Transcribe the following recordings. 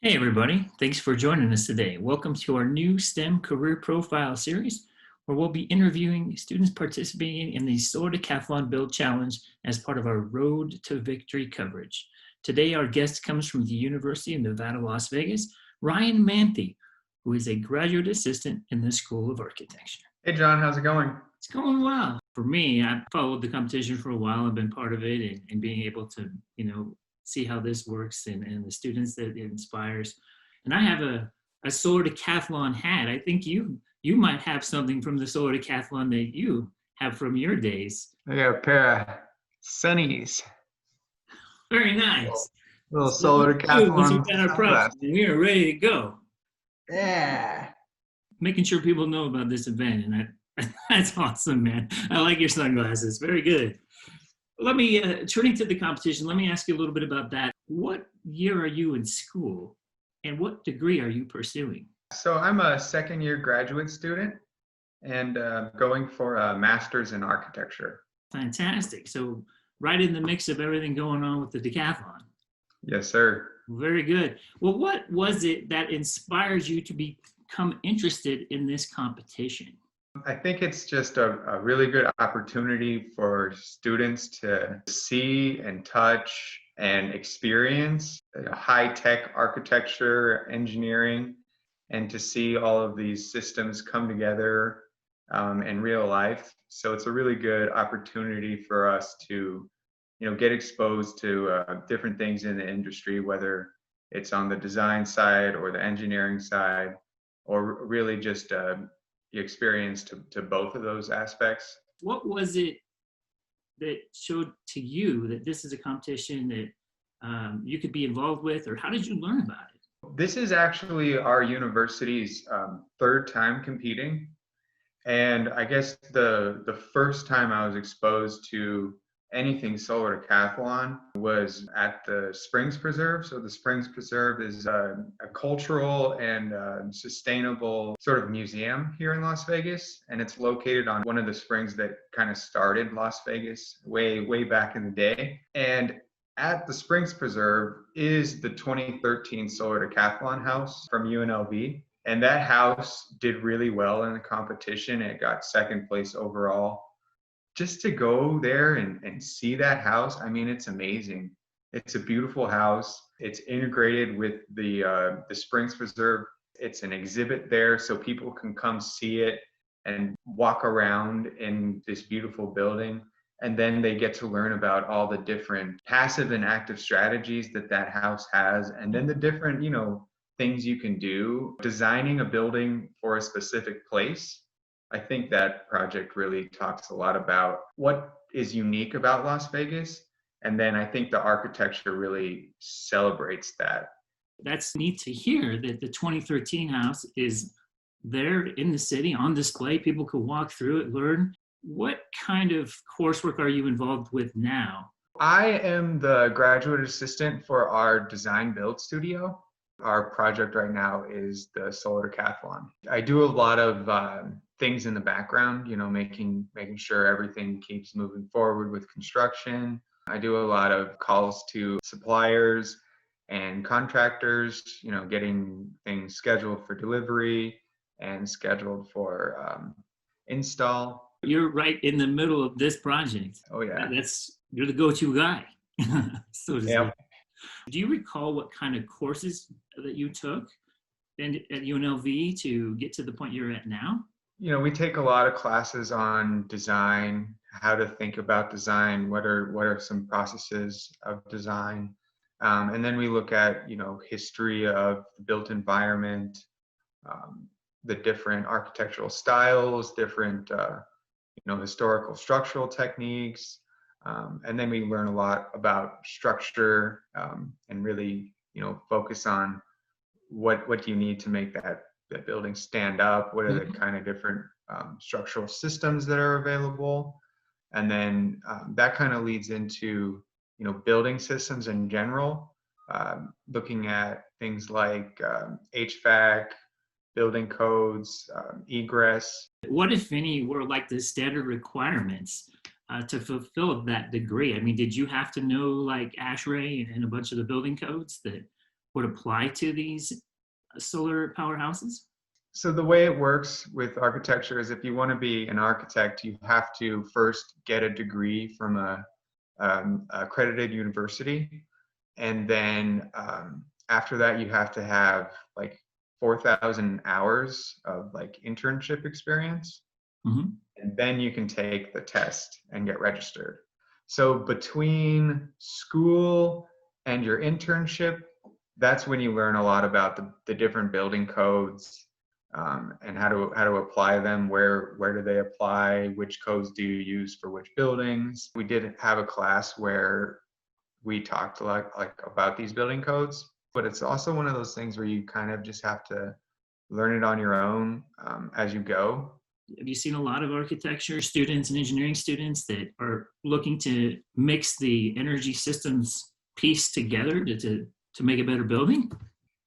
Hey everybody, thanks for joining us today. Welcome to our new STEM Career Profile series, where we'll be interviewing students participating in the Solar Decathlon Build Challenge as part of our Road to Victory coverage. Today our guest comes from the University of Nevada, Las Vegas, Ryan Manthei, who is a graduate assistant in the School of Architecture. Hey John, how's it going? It's going well. For me, I've followed the competition for a while. I've been part of it and being able to, see how this works and the students that it inspires. And I have a Solar Decathlon hat. I think you might have something from the Solar Decathlon that you have from your days. I got a pair of sunnies. Very nice. Little So Solar once we've Decathlon got our props, we are ready to go. Yeah. Making sure people know about this event, and that's awesome, man. I like your sunglasses. Very good. Let me, turning to the competition, let me ask you a little bit about that. What year are you in school and what degree are you pursuing? So I'm a second year graduate student and going for a master's in architecture. Fantastic. So right in the mix of everything going on with the decathlon. Yes, sir. Very good. Well, what was it that inspires you to become interested in this competition? I think it's just a really good opportunity for students to see and touch and experience high-tech architecture, engineering, and to see all of these systems come together in real life. So it's a really good opportunity for us to, get exposed to different things in the industry, whether it's on the design side or the engineering side, or really just the experience to both of those aspects. What was it that showed to you that this is a competition that you could be involved with, or how did you learn about it? This is actually our university's third time competing. And I guess the first time I was exposed to anything Solar Decathlon was at the Springs Preserve. So the Springs Preserve is a cultural and sustainable sort of museum here in Las Vegas. And it's located on one of the springs that kind of started Las Vegas way back in the day. And at the Springs Preserve is the 2013 Solar Decathlon house from UNLV. And that house did really well in the competition. It got second place overall. Just to go there and see that house, I mean, it's amazing. It's a beautiful house. It's integrated with the Springs Preserve. It's an exhibit there, so people can come see it and walk around in this beautiful building. And then they get to learn about all the different passive and active strategies that house has, and then the different, things you can do. Designing a building for a specific place, I think that project really talks a lot about what is unique about Las Vegas. And then I think the architecture really celebrates that. That's neat to hear that the 2013 house is there in the city on display. People could walk through it, learn. What kind of coursework are you involved with now? I am the graduate assistant for our design build studio. Our project right now is the Solar Decathlon. I do a lot of things in the background, making sure everything keeps moving forward with construction. I do a lot of calls to suppliers and contractors, getting things scheduled for delivery and scheduled for install. You're right in the middle of this project. Oh yeah. You're the go-to guy. So to Yep. say. Do you recall what kind of courses that you took at UNLV to get to the point you're at now? We take a lot of classes on design, how to think about design, what are some processes of design, and then we look at history of the built environment, the different architectural styles, different historical structural techniques. And then we learn a lot about structure and really, focus on what do you need to make that building stand up? What are the kind of different structural systems that are available? And then that kind of leads into, building systems in general, looking at things like HVAC, building codes, egress. What, if any, were like the standard requirements to fulfill that degree? I mean, did you have to know like ASHRAE and a bunch of the building codes that would apply to these solar powerhouses? So the way it works with architecture is if you want to be an architect, you have to first get a degree from a accredited university, and then after that you have to have like 4,000 hours of like internship experience, Hmm. and then you can take the test and get registered. So between school and your internship, that's when you learn a lot about the different building codes, and how to apply them. Where do they apply? Which codes do you use for which buildings? We did have a class where we talked like about these building codes, but it's also one of those things where you kind of just have to learn it on your own as you go. Have you seen a lot of architecture students and engineering students that are looking to mix the energy systems piece together to make a better building?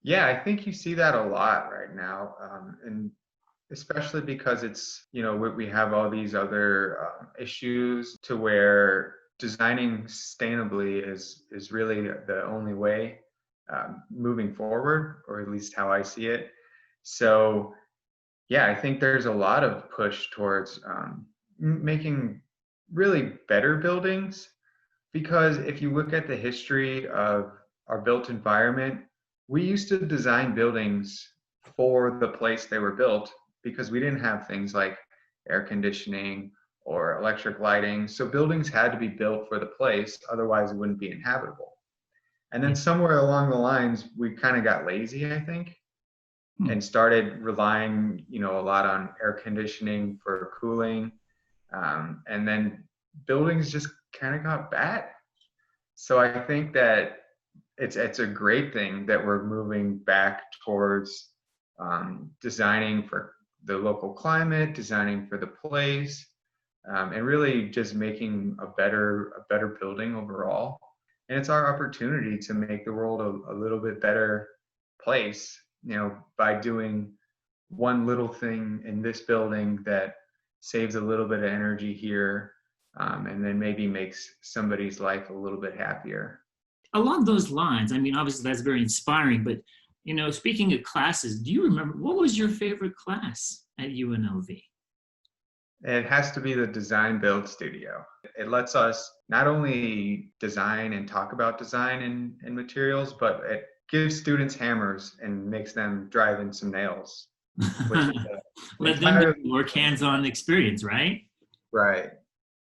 Yeah, I think you see that a lot right now, and especially because it's, we have all these other issues to where designing sustainably is really the only way moving forward, or at least how I see it. So yeah, I think there's a lot of push towards making really better buildings, because if you look at the history of our built environment, we used to design buildings for the place they were built, because we didn't have things like air conditioning or electric lighting. So buildings had to be built for the place, otherwise it wouldn't be inhabitable. And then somewhere along the lines, we kind of got lazy, I think, Hmm. and started relying, a lot on air conditioning for cooling. And then buildings just kind of got bad. So I think that it's a great thing that we're moving back towards designing for the local climate, designing for the place, and really just making a better building overall. And it's our opportunity to make the world a little bit better place, by doing one little thing in this building that saves a little bit of energy here, and then maybe makes somebody's life a little bit happier. Along those lines, I mean, obviously that's very inspiring, but speaking of classes, do you remember what was your favorite class at UNLV? It has to be the design build studio. It lets us not only design and talk about design and materials, but it gives students hammers and makes them drive in some nails, which is an Let them entirely work hands-on experience, right? right.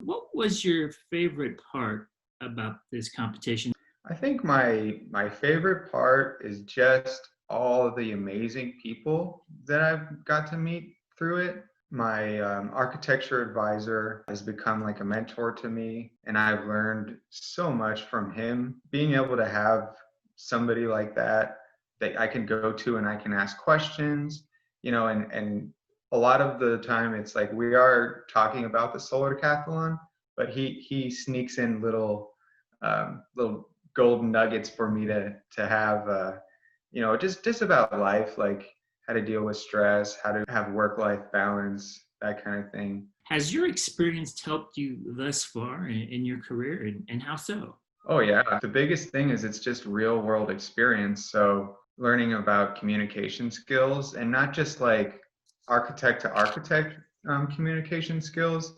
What was your favorite part about this competition? I think my favorite part is just all of the amazing people that I've got to meet through it. My architecture advisor has become like a mentor to me, and I've learned so much from him. Being able to have somebody like that I can go to and I can ask questions, and a lot of the time it's like we are talking about the solar decathlon, but he sneaks in little golden nuggets for me to have, just about life, like how to deal with stress, how to have work-life balance, that kind of thing. Has your experience helped you thus far in your career, and how so? Oh yeah, the biggest thing is it's just real world experience. So learning about communication skills, and not just like architect to architect communication skills,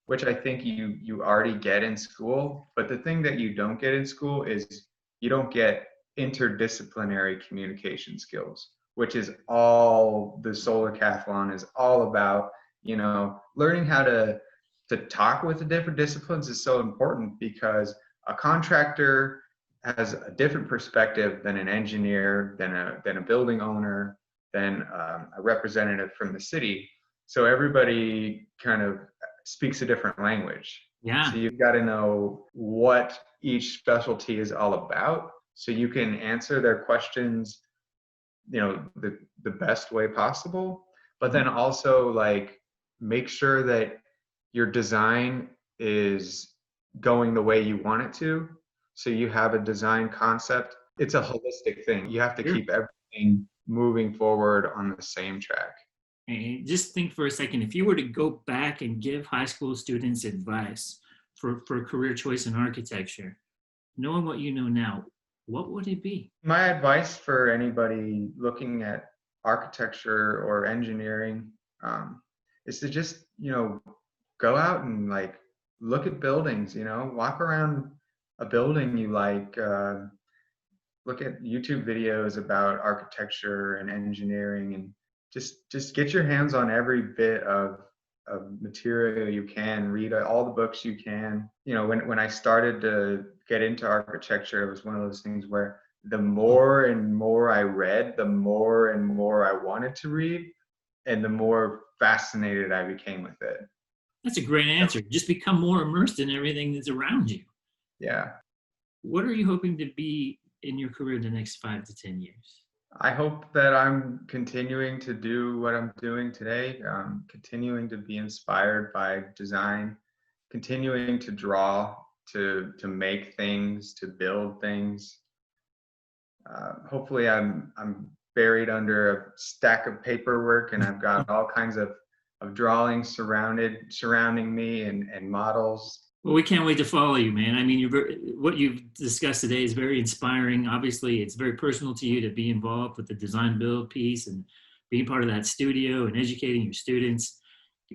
which I think you already get in school. But the thing that you don't get in school is you don't get interdisciplinary communication skills, which is all the solar decathlon is all about. Learning how to talk with the different disciplines is so important, because a contractor has a different perspective than an engineer, than a building owner, than a representative from the city. So everybody kind of speaks a different language. So Yeah. you've got to know what each specialty is all about, so you can answer their questions, the best way possible. But then also like make sure that your design is going the way you want it to. So you have a design concept. It's a holistic thing. You have to Sure. keep everything moving forward on the same track. And just think for a second, if you were to go back and give high school students advice for career choice in architecture, knowing what you know now, what would it be? My advice for anybody looking at architecture or engineering is to just, go out and like look at buildings, walk around a building you like, look at YouTube videos about architecture and engineering, and just get your hands on every bit of material you can, read all the books you can. When I started to get into architecture, it was one of those things where the more and more I read, the more and more I wanted to read, and the more fascinated I became with it. That's a great answer. Just become more immersed in everything that's around you. Yeah. What are you hoping to be in your career the next 5 to 10 years? I hope that I'm continuing to do what I'm doing today, continuing to be inspired by design, continuing to draw, to make things, to build things. Hopefully, I'm buried under a stack of paperwork, and I've got all kinds of drawings surrounding me, and models. Well, we can't wait to follow you, man. I mean, what you've discussed today is very inspiring. Obviously, it's very personal to you to be involved with the design build piece and being part of that studio and educating your students.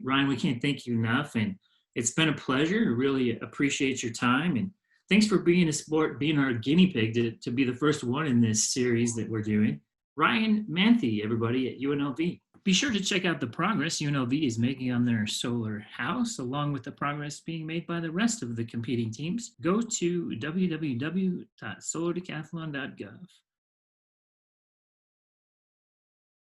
Ryan, we can't thank you enough. And it's been a pleasure. Really appreciate your time. And thanks for being a sport, being our guinea pig to be the first one in this series that we're doing. Ryan Manthei, everybody at UNLV. Be sure to check out the progress UNLV is making on their solar house, along with the progress being made by the rest of the competing teams. Go to www.solardecathlon.gov.